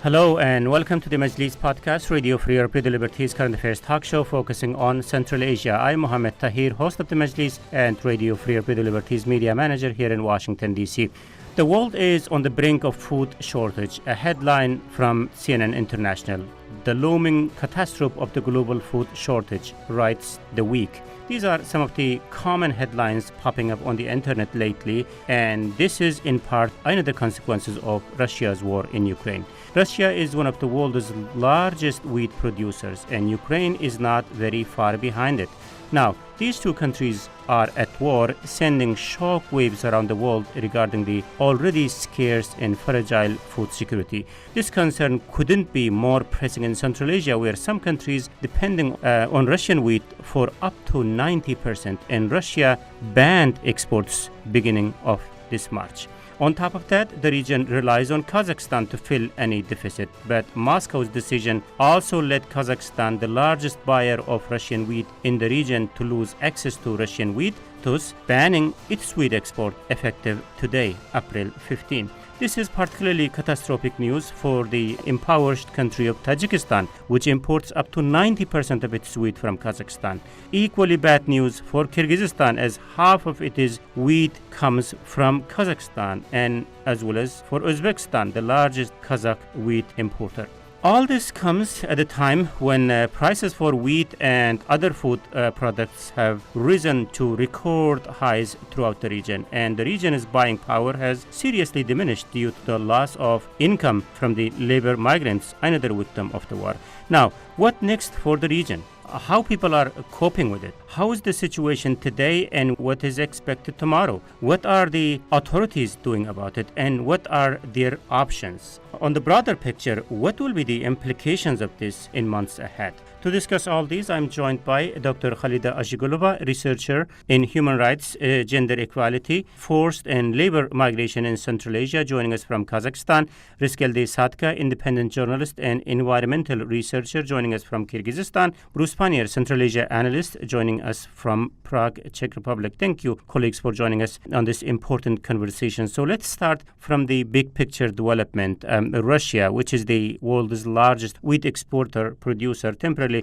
Hello and welcome to the Majlis podcast, Radio Free Europe, Radio Liberties current affairs talk show focusing on Central Asia. I'm Mohammed Tahir, host of the Majlis and Radio Free Europe, Radio Liberties media manager here in Washington, D.C. The world is on the brink of food shortage. A headline from CNN International. The looming catastrophe of the global food shortage, writes The Week. These are some of the common headlines popping up on the internet lately, and this is in part another consequences of Russia's war in Ukraine. Russia is one of the world's largest wheat producers, and Ukraine is not very far behind it. Now, these two countries are at war, sending shock waves around the world regarding the already scarce and fragile food security. This concern couldn't be more pressing in Central Asia, where some countries depending on Russian wheat for up to 90%, and Russia banned exports beginning of this March. On top of that, the region relies on Kazakhstan to fill any deficit. But Moscow's decision also led Kazakhstan, the largest buyer of Russian wheat in the region, to lose access to Russian wheat, thus banning its wheat export effective today, April 15. This is particularly catastrophic news for the impoverished country of Tajikistan, which imports up to 90% of its wheat from Kazakhstan. Equally bad news for Kyrgyzstan, as half of its wheat comes from Kazakhstan, and as well as for Uzbekistan, the largest Kazakh wheat importer. All this comes at a time when prices for wheat and other food products have risen to record highs throughout the region, and the region's buying power has seriously diminished due to the loss of income from the labor migrants, another victim of the war. Now, what next for the region? How people are coping with it? How is the situation today and what is expected tomorrow? What are the authorities doing about it and what are their options? On the broader picture, what will be the implications of this in months ahead? To discuss all these, I'm joined by Dr. Khalida Ajigulova, researcher in human rights, gender equality, forced and labor migration in Central Asia, joining us from Kazakhstan. Rizkelde Sadka, independent journalist and environmental researcher, joining us from Kyrgyzstan. Bruce Pannier, Central Asia analyst, joining us from Prague, Czech Republic. Thank you, colleagues, for joining us on this important conversation. So let's start from the big picture development. Russia, which is the world's largest wheat exporter, producer, temporarily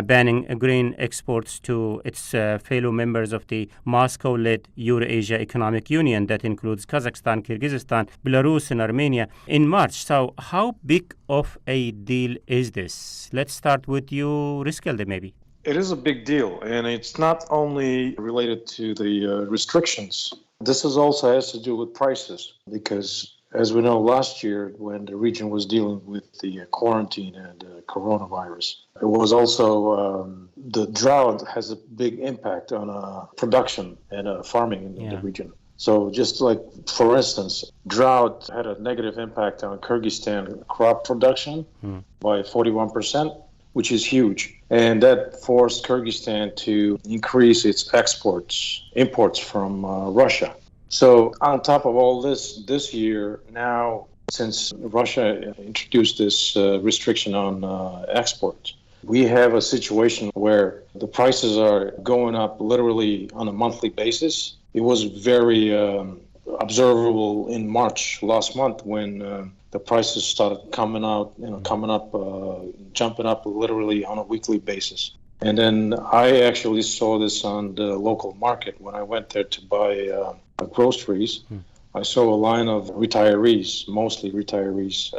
banning grain exports to its fellow members of the Moscow-led Eurasia Economic Union that includes Kazakhstan, Kyrgyzstan, Belarus, and Armenia in March. So how big of a deal is this? Let's start with you, Rizkelde, maybe. It is a big deal, and it's not only related to the restrictions. This also has to do with prices, because as we know, last year when the region was dealing with the quarantine and coronavirus, it was also the drought has a big impact on production and farming in the region. So just like, for instance, drought had a negative impact on Kyrgyzstan crop production by 41%, which is huge. And that forced Kyrgyzstan to increase its imports from Russia. So on top of all this year, now, since Russia introduced this restriction on exports, we have a situation where the prices are going up literally on a monthly basis. It was very observable in March last month when the prices started jumping up literally on a weekly basis. And then I actually saw this on the local market when I went there to buy groceries. I saw a line of retirees, mostly retirees,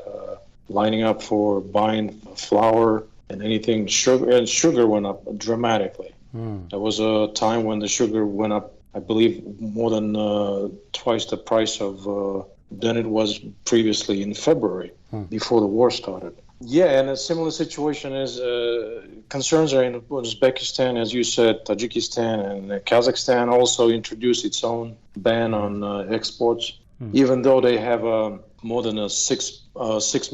lining up for buying flour and anything sugar, and sugar went up dramatically. There was a time when the sugar went up, I believe, more than twice the price of than it was previously in February, before the war started. Yeah, and a similar situation is concerns are in Uzbekistan, as you said. Tajikistan and Kazakhstan also introduced its own ban on exports, even though they have more than 6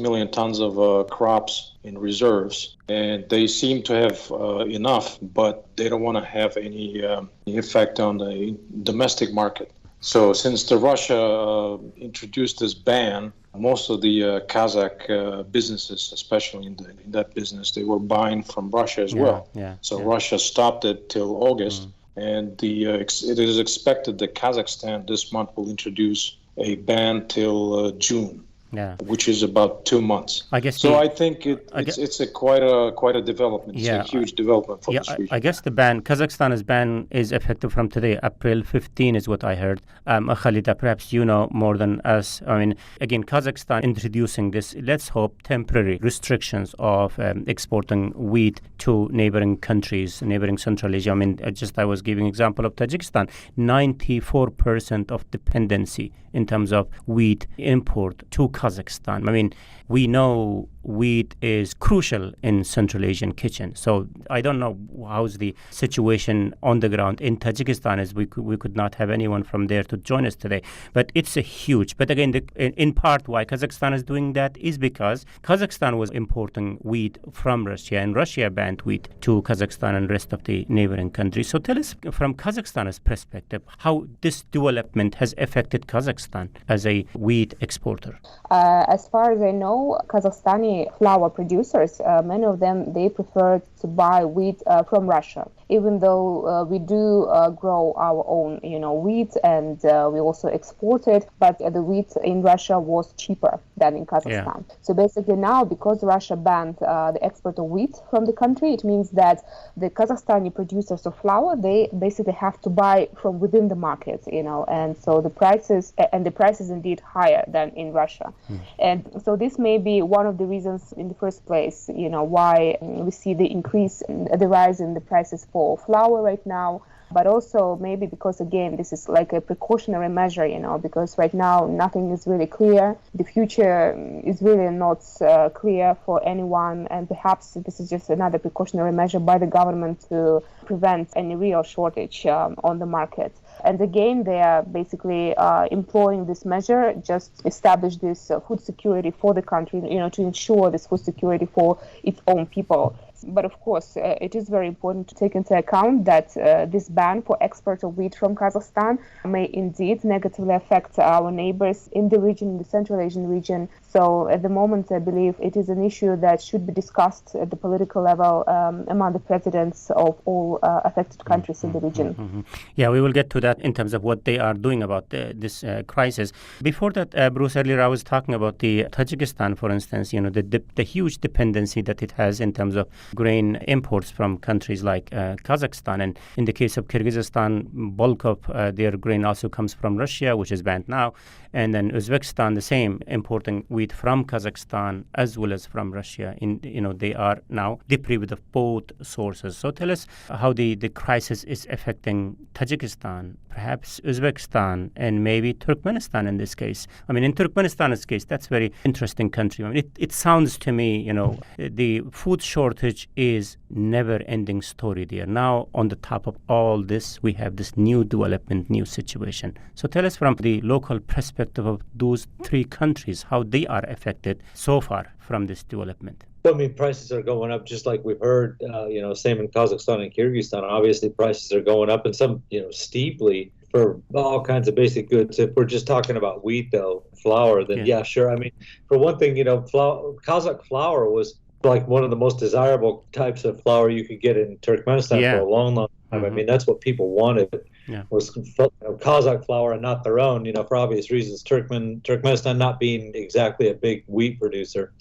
million tons of crops in reserves, and they seem to have enough, but they don't want to have any effect on the domestic market. So since the Russia introduced this ban, most of the Kazakh businesses, especially in that business, they were buying from Russia as well. Russia stopped it till August, and it is expected that Kazakhstan this month will introduce a ban till June. Yeah. which is about 2 months. I guess So I think it's quite a development. It's a huge development for this region. I guess the ban, Kazakhstan's ban, is effective from today. April 15 is what I heard. Khalida, perhaps you know more than us. I mean, again, Kazakhstan introducing this, let's hope, temporary restrictions of exporting wheat to neighboring countries, neighboring Central Asia. I mean, I was giving example of Tajikistan, 94% of dependency in terms of wheat import to Kazakhstan. I mean, we know wheat is crucial in Central Asian kitchen. So I don't know how's the situation on the ground in Tajikistan, as we could not have anyone from there to join us today. But it's a huge. But again, in part why Kazakhstan is doing that is because Kazakhstan was importing wheat from Russia, and Russia banned wheat to Kazakhstan and rest of the neighboring countries. So tell us from Kazakhstan's perspective how this development has affected Kazakhstan as a wheat exporter. As far as I know, Kazakhstani flour producers, many of them, they prefer to buy wheat from Russia, even though we do grow our own, wheat, and we also export it. But the wheat in Russia was cheaper than in Kazakhstan. Yeah. So basically now, because Russia banned the export of wheat from the country, it means that the Kazakhstani producers of flour, they basically have to buy from within the market, and so the prices indeed higher than in Russia. And so this may be one of the reasons in the first place, why we see the rise in the prices for flour right now. But also maybe because, again, this is like a precautionary measure, because right now nothing is really clear. The future is really not clear for anyone. And perhaps this is just another precautionary measure by the government to prevent any real shortage on the market. And again, they are basically employing this measure, just establish this food security for the country, to ensure this food security for its own people. But of course, it is very important to take into account that this ban for export of wheat from Kazakhstan may indeed negatively affect our neighbors in the region, in the Central Asian region. So at the moment, I believe it is an issue that should be discussed at the political level among the presidents of all affected countries in the region. Yeah, we will get to that in terms of what they are doing about this crisis. Before that, Bruce, earlier I was talking about the Tajikistan, for instance, the huge dependency that it has in terms of grain imports from countries like Kazakhstan. And in the case of Kyrgyzstan, bulk of their grain also comes from Russia, which is banned now. And then Uzbekistan, the same, importing wheat from Kazakhstan as well as from Russia. They are now deprived of both sources. So tell us how the crisis is affecting Tajikistan, perhaps Uzbekistan, and maybe Turkmenistan in this case. I mean, in Turkmenistan's case, that's a very interesting country. I mean, it sounds to me, the food shortage is never-ending story there. Now, on the top of all this, we have this new development, new situation. So tell us from the local perspective of those three countries, how they are affected so far from this development. I mean, prices are going up just like we've heard, same in Kazakhstan and Kyrgyzstan. Obviously, prices are going up, and some, steeply for all kinds of basic goods. If we're just talking about wheat, though, flour, then yeah, sure. I mean, for one thing, Kazakh flour was like one of the most desirable types of flour you could get in Turkmenistan for a long, long time. I mean, that's what people wanted. Was Kazakh flour and not their own, for obvious reasons. Turkmenistan not being exactly a big wheat producer.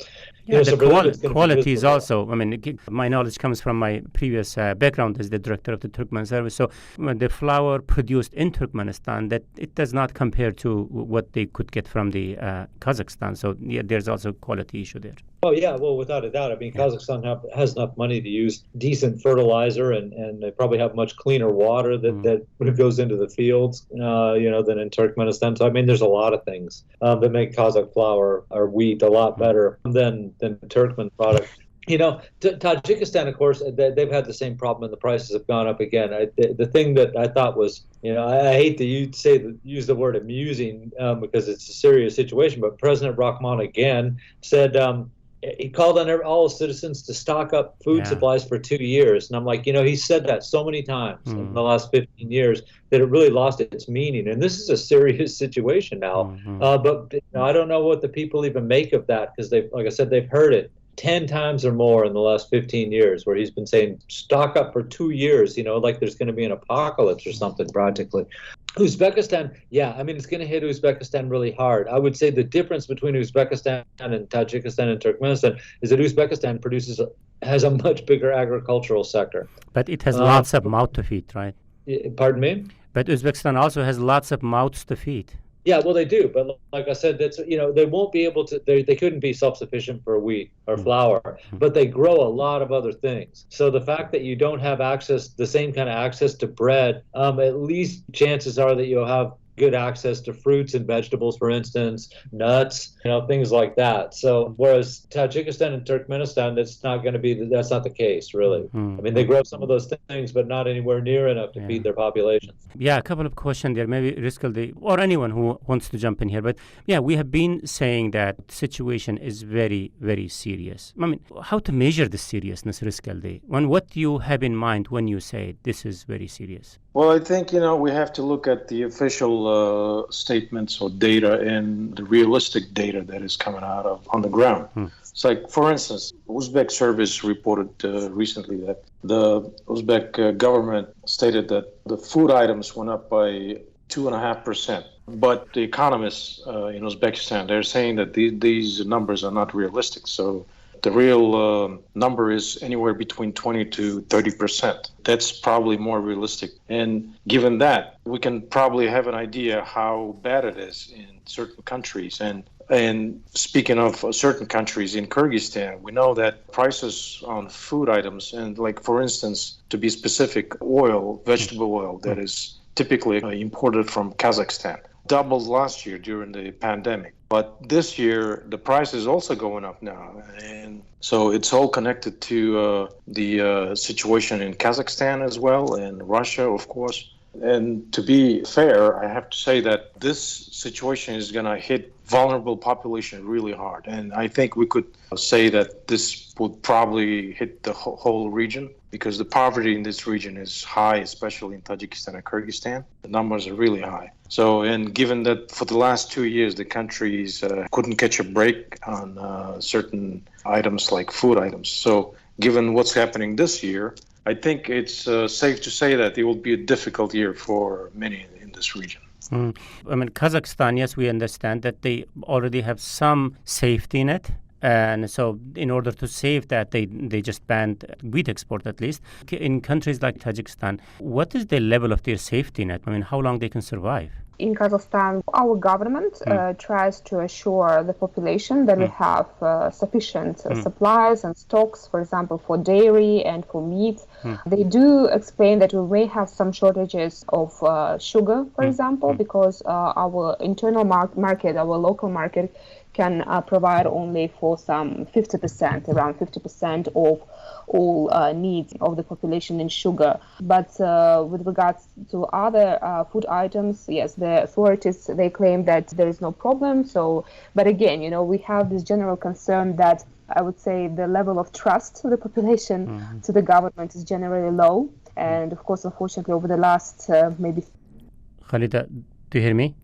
The quality is also, I mean, my knowledge comes from my previous background as the director of the Turkmen service. So the flour produced in Turkmenistan, that it does not compare to what they could get from the Kazakhstan. So there's also a quality issue there. Oh, yeah, well, without a doubt. I mean, Kazakhstan has enough money to use decent fertilizer, and they probably have much cleaner water that goes into the fields, than in Turkmenistan. So, I mean, there's a lot of things that make Kazakh flour or wheat a lot better than Turkmen product. Tajikistan, of course, they've had the same problem, and the prices have gone up again. The thing that I thought was, I hate to use the word amusing because it's a serious situation, but President Rahman again said he called on all citizens to stock up food supplies for 2 years. And I'm like, he said that so many times in the last 15 years that it really lost its meaning. And this is a serious situation now. But I don't know what the people even make of that, because like I said, they've heard it 10 times or more in the last 15 years, where he's been saying stock up for 2 years, like there's going to be an apocalypse or something practically. Uzbekistan, yeah, I mean, it's going to hit Uzbekistan really hard. I would say the difference between Uzbekistan and Tajikistan and Turkmenistan is that Uzbekistan has a much bigger agricultural sector. But it has lots of mouth to feed, right? Pardon me? But Uzbekistan also has lots of mouths to feed. Yeah, well, they do, but like I said, that's they won't be able to. They couldn't be self-sufficient for wheat or flour, but they grow a lot of other things. So the fact that you don't have the same kind of access to bread, at least chances are that you'll have good access to fruits and vegetables, for instance, nuts, things like that. So whereas Tajikistan and Turkmenistan, that's not the case, really. I mean, they grow some of those things, but not anywhere near enough to feed their populations. Yeah, a couple of questions there. Maybe Rizkel, or anyone who wants to jump in here. But yeah, we have been saying that the situation is very, very serious. I mean, how to measure the seriousness, Rizkel? What do you have in mind when you say this is very serious? Well, I think, we have to look at the official statements or data and the realistic data that is coming out on the ground. It's like, for instance, Uzbek service reported recently that the Uzbek government stated that the food items went up by 2.5%. But the economists in Uzbekistan, they're saying that these numbers are not realistic. So the real number is anywhere between 20 to 30%. That's probably more realistic. And given that, we can probably have an idea how bad it is in certain countries. And speaking of certain countries, in Kyrgyzstan, we know that prices on food items, and like, for instance, to be specific, vegetable oil that is typically imported from Kazakhstan, doubled last year during the pandemic. But this year, the price is also going up now. And so it's all connected to the situation in Kazakhstan as well, and Russia, of course. And to be fair, I have to say that this situation is going to hit vulnerable population really hard. And I think we could say that this would probably hit the whole region, because the poverty in this region is high, especially in Tajikistan and Kyrgyzstan. The numbers are really high. So, and given that for the last 2 years, the countries couldn't catch a break on certain items like food items. So given what's happening this year, I think it's safe to say that it will be a difficult year for many in this region. I mean, Kazakhstan, yes, we understand that they already have some safety net. And so in order to save that, they just banned wheat export, at least. In countries like Tajikistan, what is the level of their safety net? I mean, how long they can survive? In Kazakhstan, our government tries to assure the population that we have sufficient supplies and stocks, for example, for dairy and for meat. They do explain that we may have some shortages of sugar, for example, because our internal market, our local market, can provide only for some 50%, around 50% of all needs of the population in sugar. But with regards to other food items, yes, the authorities, they claim that there is no problem. So, but again, we have this general concern that I would say the level of trust of the population to the government is generally low. And of course, unfortunately, over the last maybe... Khalida, do you hear me?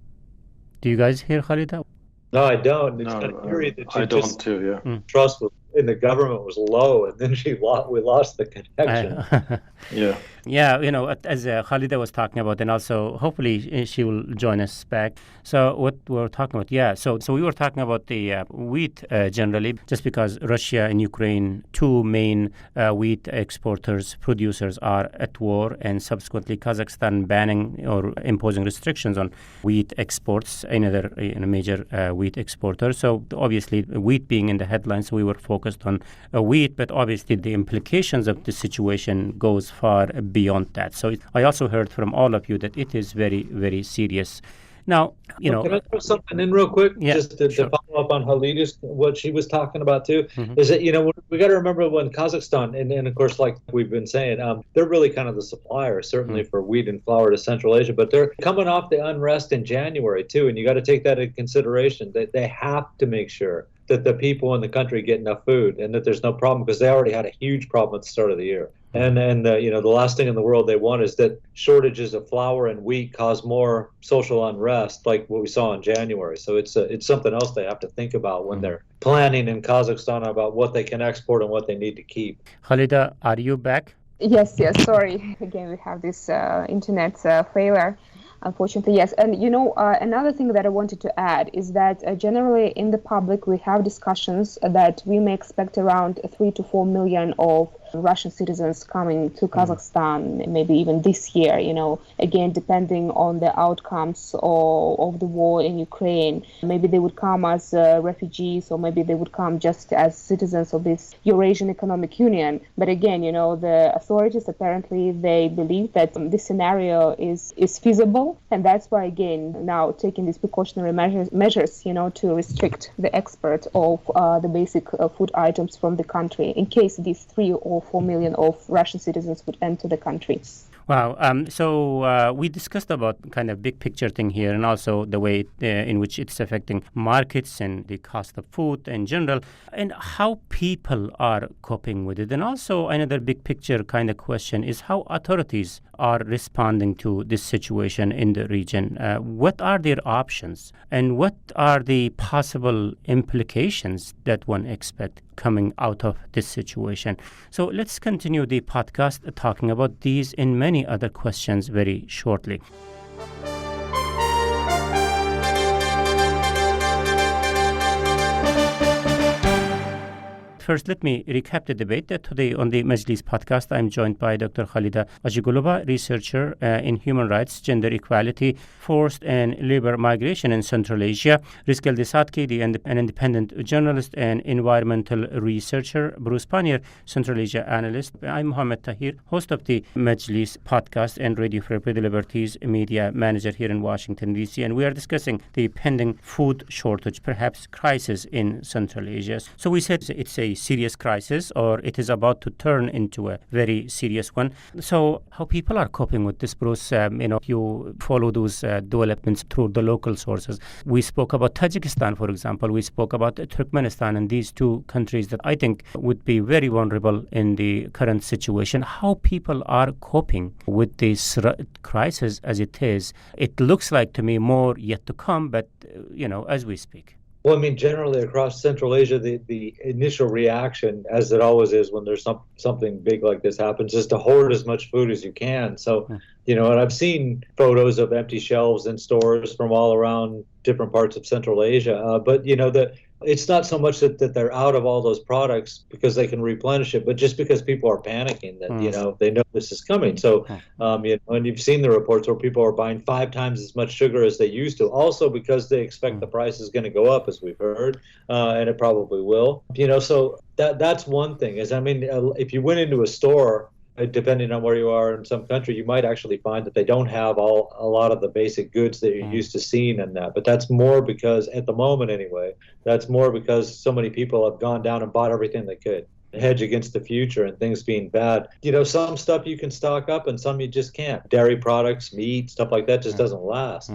Do you guys hear Khalida? No, I don't. It's kind of eerie that I don't too, yeah. Trust in the government was low, and then we lost the connection. Yeah. Yeah, as Khalida was talking about, and also hopefully she will join us back. So what we were talking about, so we were talking about the wheat generally, just because Russia and Ukraine, two main wheat producers are at war, and subsequently Kazakhstan banning or imposing restrictions on wheat exports, another major wheat exporter. So obviously wheat being in the headlines, we were focused on wheat, but obviously the implications of the situation goes far beyond that. So I also heard from all of you that it is very, very serious. Now, Can I throw something in real quick? Yeah, just to follow up on Khalida's, what she was talking about too, is that, we got to remember when Kazakhstan, and of course, like we've been saying, they're really kind of the supplier, certainly for wheat and flour to Central Asia, but they're coming off the unrest in January too, and you got to take that into consideration, that they have to make sure that the people in the country get enough food and that there's no problem, because they already had a huge problem at the start of the year. And the last thing in the world they want is that shortages of flour and wheat cause more social unrest, like what we saw in January. So it's something else they have to think about when they're planning in Kazakhstan about what they can export and what they need to keep. Khalida, are you back? Yes, sorry. Again, we have this internet failure. Unfortunately, yes. And another thing that I wanted to add is that generally in the public we have discussions that we may expect around 3 to 4 million of Russian citizens coming to Kazakhstan, maybe even this year, again, depending on the outcomes of the war in Ukraine. Maybe they would come as refugees, or maybe they would come just as citizens of this Eurasian Economic Union. But again, the authorities apparently they believe that this scenario is feasible, and that's why, again, now taking these precautionary measures, to restrict the export of the basic food items from the country in case these 3 or 4 million of Russian citizens would enter the country. Wow. So we discussed about kind of big picture thing here, and also the way in which it's affecting markets and the cost of food in general, and how people are coping with it. And also another big picture kind of question is how authorities are responding to this situation in the region. What are their options, and what are the possible implications that one expect coming out of this situation? So let's continue the podcast talking about these and many other questions very shortly. First, let me recap the debate. Today on the Majlis podcast, I'm joined by Dr. Khalida Ajigulova, researcher in human rights, gender equality, forced and labor migration in Central Asia. Rizk Eldesatki, an independent journalist and environmental researcher. Bruce Pannier, Central Asia analyst. I'm Mohammed Tahir, host of the Majlis podcast and Radio Free Liberties media manager here in Washington, D.C. And we are discussing the pending food shortage, perhaps crisis in Central Asia. So we said it's a serious crisis, or it is about to turn into a very serious one. So how people are coping with this, Bruce? You follow those developments through the local sources. We spoke about Tajikistan, for example. We spoke about Turkmenistan, and these two countries that I think would be very vulnerable in the current situation. How people are coping with this crisis as it is. It looks like to me more yet to come, but as we speak. Well, I mean, generally across Central Asia, the initial reaction, as it always is when there's something big like this happens, is to hoard as much food as you can. So, and I've seen photos of empty shelves in stores from all around different parts of Central Asia. But, that it's not so much that they're out of all those products because they can replenish it, but just because people are panicking that, they know this is coming. So, and you've seen the reports where people are buying 5 times as much sugar as they used to, also because they expect the price is going to go up, as we've heard, and it probably will. So that's one thing if you went into a store, depending on where you are in some country, you might actually find that they don't have a lot of the basic goods that you're used to seeing in that. But that's more because, at the moment anyway, that's more because so many people have gone down and bought everything they could. Hedge against the future and things being bad. Some stuff you can stock up and some you just can't. Dairy products, meat, stuff like that just doesn't last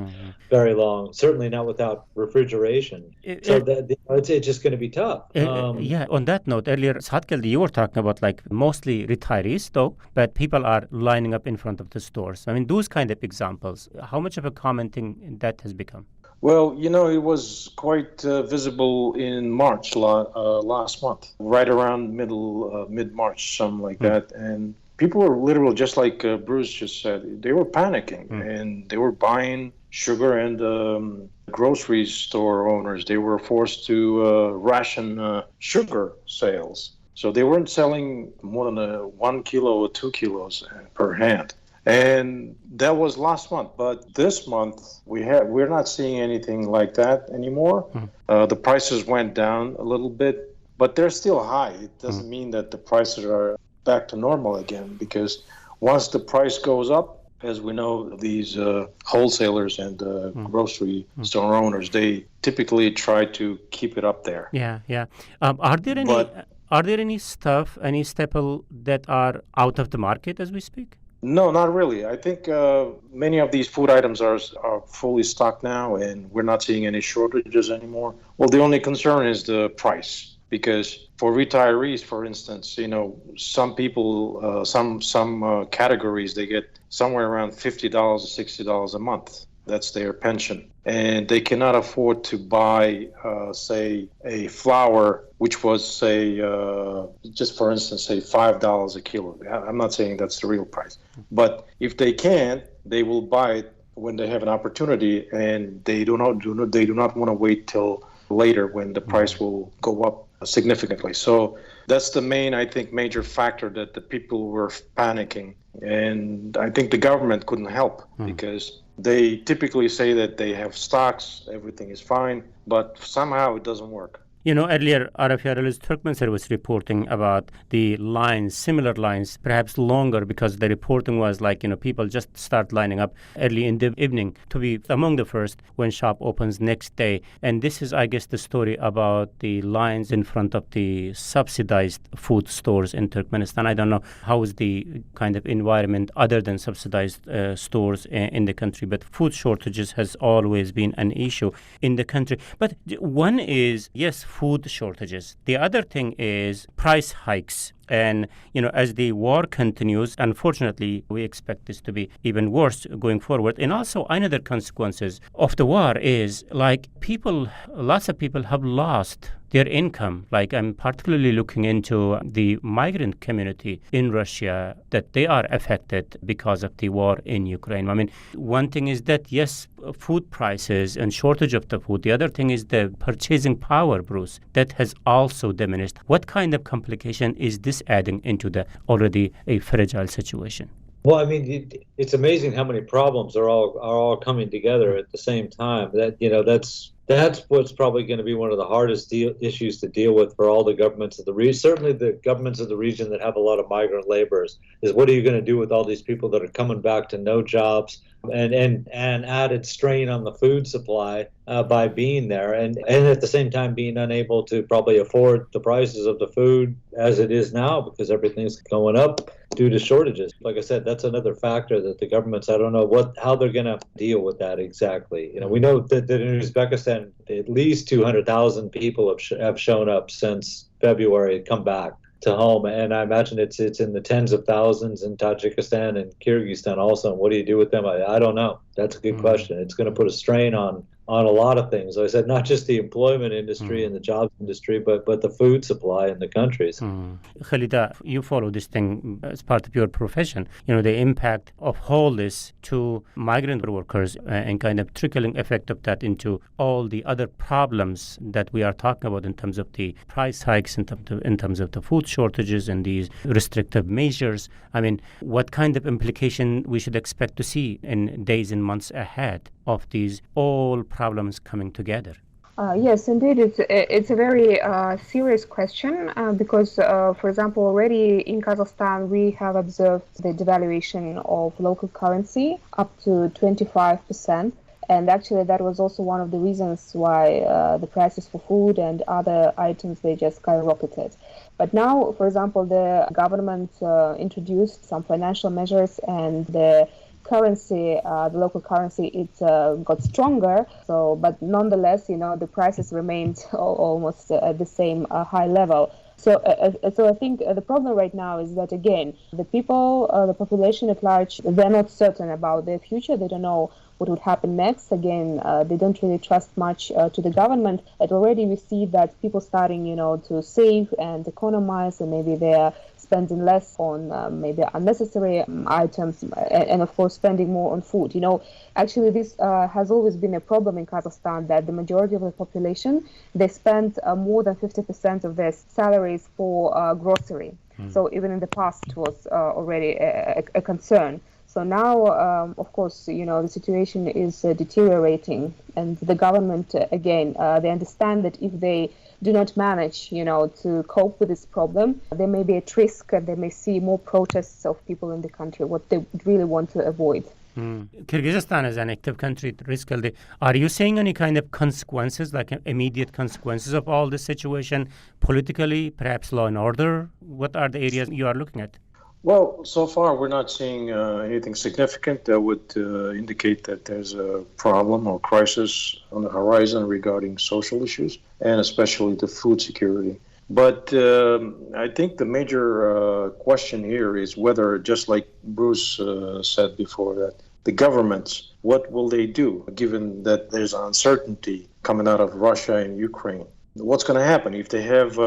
very long. Certainly not without refrigeration. It's just going to be tough. On that note, earlier, Sadkeldi, you were talking about mostly retirees though, but people are lining up in front of the stores. I mean, those kind of examples, how much of a common thing that has become? Well, it was quite visible in March last month, right around mid-March, something like that. And people were literally, just like Bruce just said, they were panicking and they were buying sugar, and grocery store owners, they were forced to ration sugar sales. So they weren't selling more than 1 kilo or 2 kilos per hand. And that was last month. But this month, we're not seeing anything like that anymore. The prices went down a little bit, but they're still high. It doesn't mean that the prices are back to normal again, because once the price goes up, as we know, these wholesalers and grocery store owners, they typically try to keep it up there. Yeah. Are there any staple that are out of the market as we speak? No, not really. I think many of these food items are fully stocked now, and we're not seeing any shortages anymore. Well, the only concern is the price, because for retirees, for instance, some people, some categories, they get somewhere around $50 or $60 a month. That's their pension. And they cannot afford to buy, say, a flour, which was, say, just for instance, say $5 a kilo. I'm not saying that's the real price. But if they can, they will buy it when they have an opportunity, and they do not want to wait till later when the price will go up significantly. So that's the main, I think, major factor that the people were panicking. And I think the government couldn't help because they typically say that they have stocks, everything is fine, but somehow it doesn't work. Earlier, Arab Yaral's Turkmenistan was reporting about the lines, similar lines, perhaps longer, because the reporting was like, people just start lining up early in the evening to be among the first when shop opens next day. And this is, I guess, the story about the lines in front of the subsidized food stores in Turkmenistan. I don't know how is the kind of environment other than subsidized stores in the country, but food shortages has always been an issue in the country. But one is, yes, food shortages. The other thing is price hikes. And, as the war continues, unfortunately, we expect this to be even worse going forward. And also another consequences of the war is like lots of people have lost their income. Like I'm particularly looking into the migrant community in Russia, that they are affected because of the war in Ukraine. I mean, one thing is that, yes, food prices and shortage of the food. The other thing is the purchasing power, Bruce, that has also diminished. What kind of complication is this adding into the already a fragile situation? Well, I mean, it's amazing how many problems are all coming together at the same time. That's what's probably going to be one of the hardest issues to deal with for all the governments of the region. Certainly the governments of the region that have a lot of migrant laborers is what are you going to do with all these people that are coming back to no jobs and added strain on the food supply by being there and at the same time being unable to probably afford the prices of the food as it is now because everything's going up due to shortages. Like I said, that's another factor that the governments, I don't know how they're going to deal with that exactly. We know that in Uzbekistan, at least 200,000 people have shown up since February and come back to home. And I imagine it's in the tens of thousands in Tajikistan and Kyrgyzstan also. And what do you do with them? I don't know. That's a good question. It's going to put a strain on a lot of things. Like I said, not just the employment industry and the jobs industry, but the food supply in the countries. Khalida, you follow this thing as part of your profession. The impact of all this to migrant workers and kind of trickling effect of that into all the other problems that we are talking about in terms of the price hikes, in terms of the food shortages and these restrictive measures. I mean, what kind of implication we should expect to see in days and months ahead of these all problems coming together? Yes, indeed. It's a very serious question because, for example, already in Kazakhstan, we have observed the devaluation of local currency up to 25%. And actually, that was also one of the reasons why the prices for food and other items, they just skyrocketed. But now, for example, the government introduced some financial measures and the currency, the local currency, it got stronger. So, but nonetheless, the prices remained almost at the same high level. So I think the problem right now is that, again, the people, the population at large, they're not certain about their future. They don't know what would happen next. Again, they don't really trust much to the government. And already we see that people starting, to save and economize, and maybe they're spending less on maybe unnecessary items, and of course spending more on food. Actually this has always been a problem in Kazakhstan, that the majority of the population, they spend more than 50% of their salaries for grocery. So even in the past it was already a concern. So now, of course, the situation is deteriorating, and the government, again, they understand that if they do not manage, to cope with this problem, there may be at risk, and they may see more protests of people in the country, what they really want to avoid. Kyrgyzstan is an active country at risk. Are you seeing any kind of consequences, like immediate consequences of all this situation, politically, perhaps law and order? What are the areas you are looking at? Well, so far we're not seeing anything significant that would indicate that there's a problem or crisis on the horizon regarding social issues, and especially the food security. But I think the major question here is whether, just like Bruce said before, that the governments, what will they do, given that there's uncertainty coming out of Russia and Ukraine? What's going to happen if they have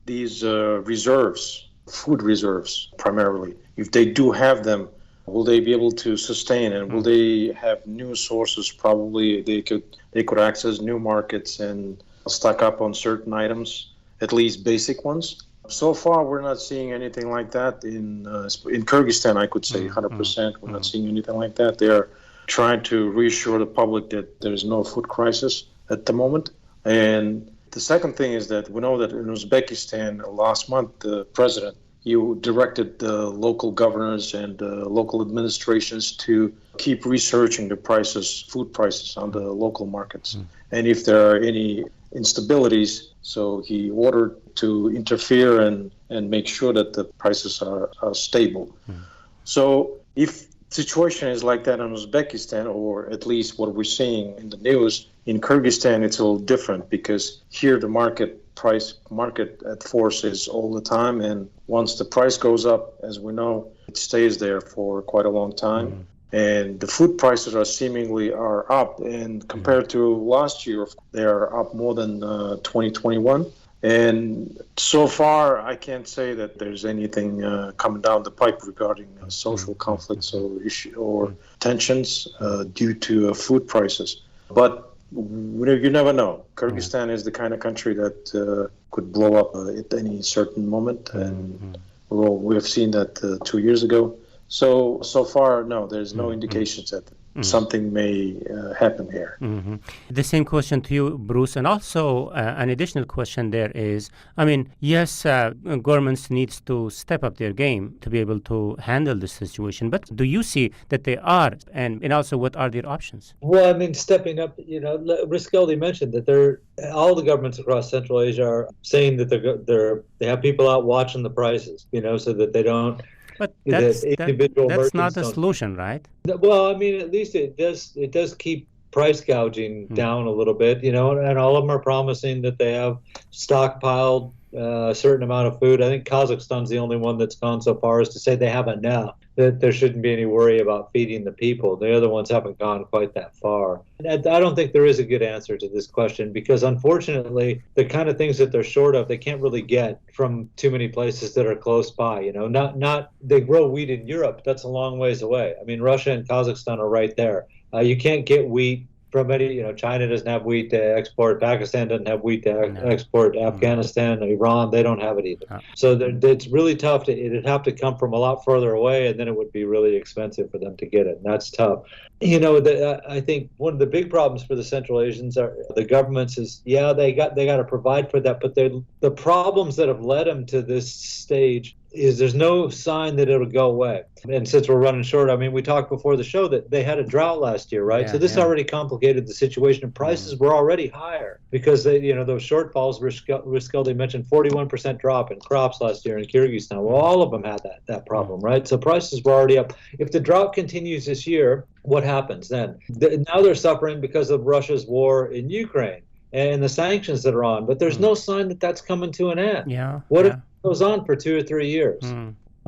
these reserves, food reserves primarily, if they do have them will they be able to sustain, and will they have new sources? Probably they could access new markets and stock up on certain items, at least basic ones. So far, we're not seeing anything like that in Kyrgyzstan. I could say 100%. We're not seeing anything like that. They are trying to reassure the public that there is no food crisis at the moment. And the second thing is that we know that in Uzbekistan last month, the president directed the local governors and local administrations to keep researching the prices, food prices on the local markets. And if there are any instabilities, so he ordered to interfere and make sure that the prices are stable. So if situation is like that in Uzbekistan, or at least what we're seeing in the news, in Kyrgyzstan it's a little different, because here the market at force is all the time, and once the price goes up, as we know, it stays there for quite a long time. And the food prices are up, and compared to last year, they are up more than 2021. And so far, I can't say that there's anything coming down the pipe regarding social conflicts or tensions due to food prices. But you never know. Kyrgyzstan is the kind of country that could blow up at any certain moment, and we have seen that 2 years ago. So far, no, there's no indications that something may happen here. The same question to you, Bruce, and also an additional question there is, yes, governments needs to step up their game to be able to handle this situation, but do you see that they are, and also what are their options? Well, stepping up, Riskeldi mentioned that all the governments across Central Asia are saying that they have people out watching the prices, so that they don't. But that's not the solution, right? Well, at least it does keep price gouging down a little bit, and all of them are promising that they have stockpiled a certain amount of food. I think Kazakhstan's the only one that's gone so far as to say they have enough, that there shouldn't be any worry about feeding the people. The other ones haven't gone quite that far. And I don't think there is a good answer to this question, because unfortunately, the kind of things that they're short of, they can't really get from too many places that are close by. They grow wheat in Europe. That's a long ways away. Russia and Kazakhstan are right there. You can't get wheat from any, China doesn't have wheat to export. Pakistan doesn't have wheat to export. Afghanistan, Iran, they don't have it either. So it's really tough. It'd have to come from a lot further away, and then it would be really expensive for them to get it. And that's tough. I think one of the big problems for the Central Asians are the governments is, they got to provide for that, but the problems that have led them to this stage is there's no sign that it'll go away. And since we're running short, we talked before the show that they had a drought last year, right? So this already complicated the situation, and prices were already higher because those shortfalls. Riskeldi mentioned 41% drop in crops last year in Kyrgyzstan. Well, all of them had that problem, right? So prices were already up. If the drought continues this year, what happens then? Now they're suffering because of Russia's war in Ukraine and the sanctions that are on, but there's no sign that that's coming to an end. What if it goes on for 2 or 3 years?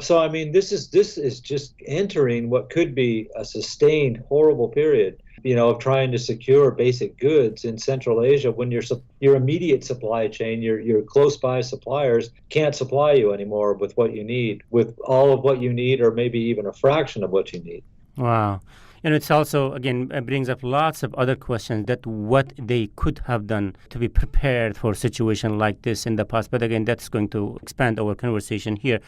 So this is just entering what could be a sustained horrible period, of trying to secure basic goods in Central Asia when your immediate supply chain, your close by suppliers can't supply you anymore with what you need, with all of what you need, or maybe even a fraction of what you need. Wow. And it's also, again, brings up lots of other questions that what they could have done to be prepared for a situation like this in the past. But again, that's going to expand our conversation here.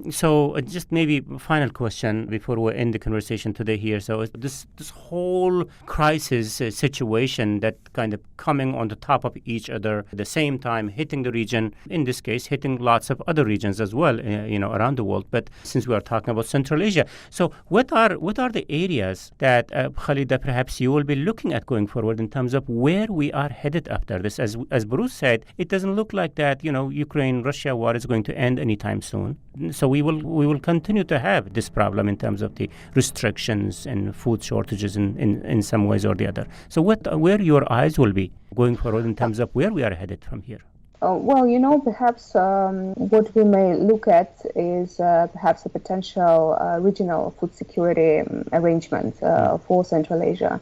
So just maybe final question before we end the conversation today here. So this whole crisis situation that kind of coming on the top of each other at the same time, hitting the region, in this case, hitting lots of other regions as well, around the world. But since we are talking about Central Asia, so what are the areas that, Khalida, perhaps you will be looking at going forward in terms of where we are headed after this? As Bruce said, it doesn't look like that, Ukraine-Russia war is going to end anytime soon. So we will continue to have this problem in terms of the restrictions and food shortages in some ways or the other. So where your eyes will be going forward in terms of where we are headed from here? Perhaps what we may look at is perhaps a potential regional food security arrangement for Central Asia.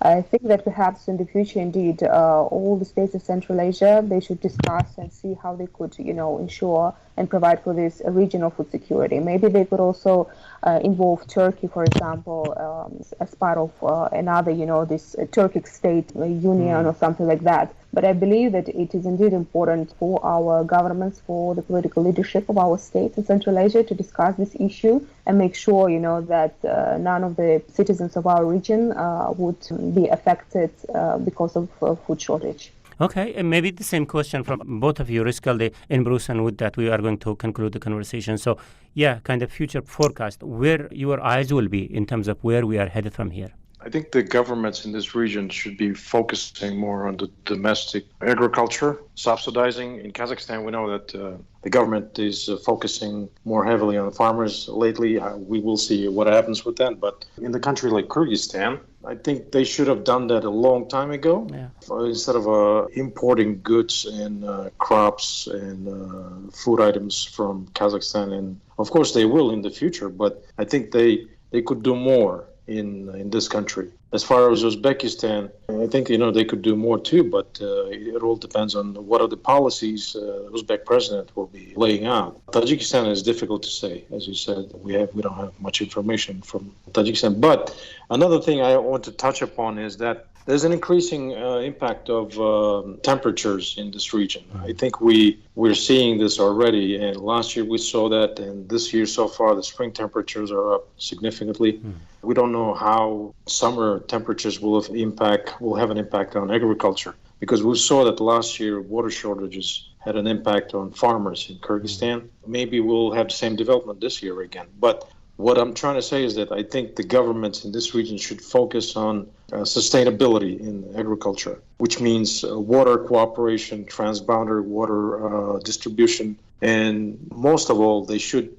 I think that perhaps in the future, indeed, all the states of Central Asia, they should discuss and see how they could, ensure and provide for this regional food security. Maybe they could also involve Turkey, for example, as part of another, this Turkic state union or something like that. But I believe that it is indeed important for our governments, for the political leadership of our states in Central Asia to discuss this issue and make sure, that none of the citizens of our region would be affected because of food shortage. Okay, and maybe the same question from both of you, Riskaldi and Bruce, and with that we are going to conclude the conversation. So, kind of future forecast, where your eyes will be in terms of where we are headed from here. I think the governments in this region should be focusing more on the domestic agriculture, subsidizing. In Kazakhstan, we know that the government is focusing more heavily on the farmers lately. We will see what happens with that. But in the country like Kyrgyzstan, I think they should have done that a long time ago. Yeah. Instead of importing goods and crops and food items from Kazakhstan. And of course, they will in the future. But I think they could do more in this country. As far as Uzbekistan, I think they could do more too, but it all depends on what are the policies Uzbek president will be laying out. Tajikistan is difficult to say, as you said. We don't have much information from Tajikistan. But another thing I want to touch upon is that there's an increasing impact of temperatures in this region. I think we're seeing this already, and last year we saw that, and this year so far the spring temperatures are up significantly. We don't know how summer temperatures will have an impact on agriculture, because we saw that last year water shortages had an impact on farmers in Kyrgyzstan. Maybe we'll have the same development this year again. But what I'm trying to say is that I think the governments in this region should focus on sustainability in agriculture, which means water cooperation, transboundary water distribution, and most of all, they should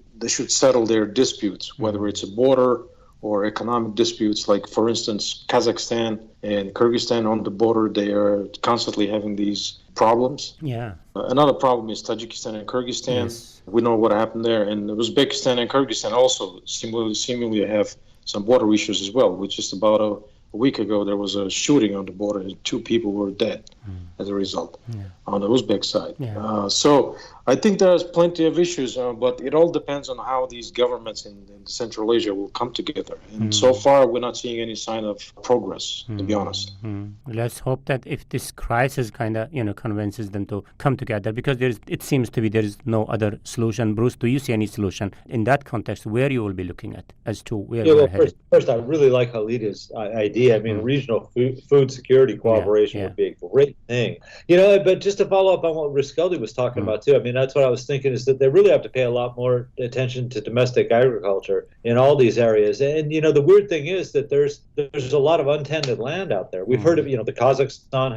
settle their disputes, whether it's a border or economic disputes. Like, for instance, Kazakhstan and Kyrgyzstan on the border, they are constantly having these problems. Yeah. Another problem is Tajikistan and Kyrgyzstan. Yes. We know what happened there. And Uzbekistan and Kyrgyzstan also seemingly have some border issues as well, which is about a week ago there was a shooting on the border and 2 people were dead as a result on the Uzbek side. Yeah. So I think there's plenty of issues, but it all depends on how these governments in Central Asia will come together. And so far, we're not seeing any sign of progress, to be honest. Let's hope that if this crisis kind of, convinces them to come together, because it seems to be there is no other solution. Bruce, do you see any solution in that context where you will be looking at as to where we're headed? First, I really like Halida's idea. I mean, regional food security cooperation would be a great thing. But just to follow up on what Riskaldi was talking about too, I mean, that's what I was thinking, is that they really have to pay a lot more attention to domestic agriculture in all these areas. And, the weird thing is that there's a lot of untended land out there. We've heard of, the Kazakhstan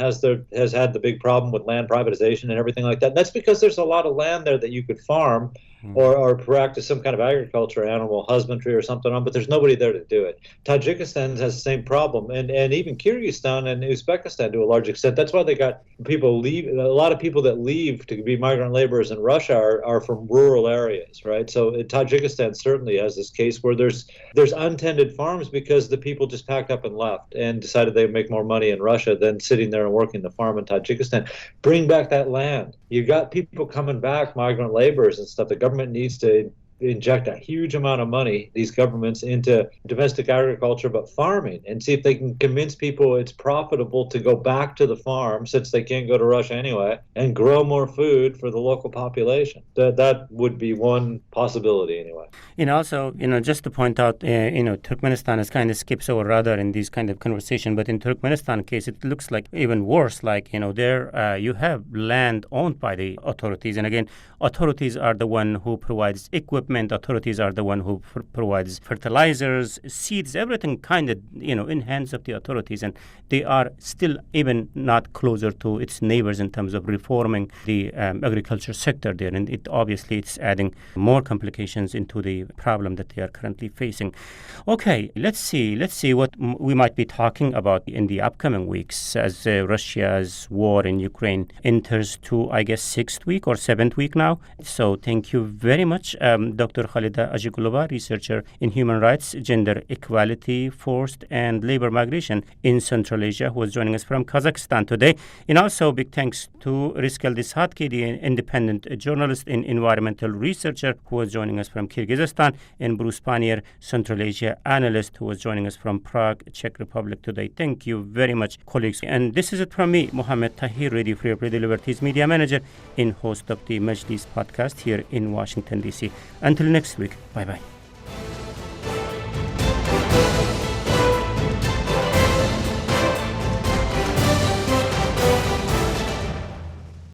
has had the big problem with land privatization and everything like that. And that's because there's a lot of land there that you could farm or practice some kind of agriculture, animal husbandry or something on, but there's nobody there to do it. Tajikistan has the same problem, and even Kyrgyzstan and Uzbekistan to a large extent. That's why they got people leave. A lot of people that leave to be migrant laborers in Russia are from rural areas, right? So Tajikistan certainly has this case where there's untended farms because the people just packed up and left and decided they'd make more money in Russia than sitting there and working the farm in Tajikistan. Bring back that land. You got people coming back, migrant laborers and stuff. The government needs to inject a huge amount of money, these governments, into domestic agriculture, but farming, and see if they can convince people it's profitable to go back to the farm, since they can't go to Russia anyway, and grow more food for the local population. That would be one possibility anyway. Also, just to point out, Turkmenistan is kind of skips over rather in these kind of conversation, but in Turkmenistan case, it looks like even worse. Like, there you have land owned by the authorities, and again, authorities are the one who provides equipment. Authorities are the one who provides fertilizers, seeds, everything kind of, in hands of the authorities. And they are still even not closer to its neighbors in terms of reforming the agriculture sector there. And it's adding more complications into the problem that they are currently facing. Okay, let's see what we might be talking about in the upcoming weeks as Russia's war in Ukraine enters to, I guess, 6th week or 7th week now. So thank you very much. and Dr. Khalida Ajigulova, researcher in human rights, gender equality, forced and labor migration in Central Asia, who was joining us from Kazakhstan today. And also big thanks to Rizkel Dishatkidi, an independent journalist and environmental researcher, who was joining us from Kyrgyzstan, and Bruce Pannier, Central Asia analyst, who was joining us from Prague, Czech Republic today. Thank you very much, colleagues. And this is it from me, Mohammed Tahir, Radio Free Europe, Radio Liberties media manager and host of the Majlis podcast here in Washington, D.C. Until next week, bye-bye.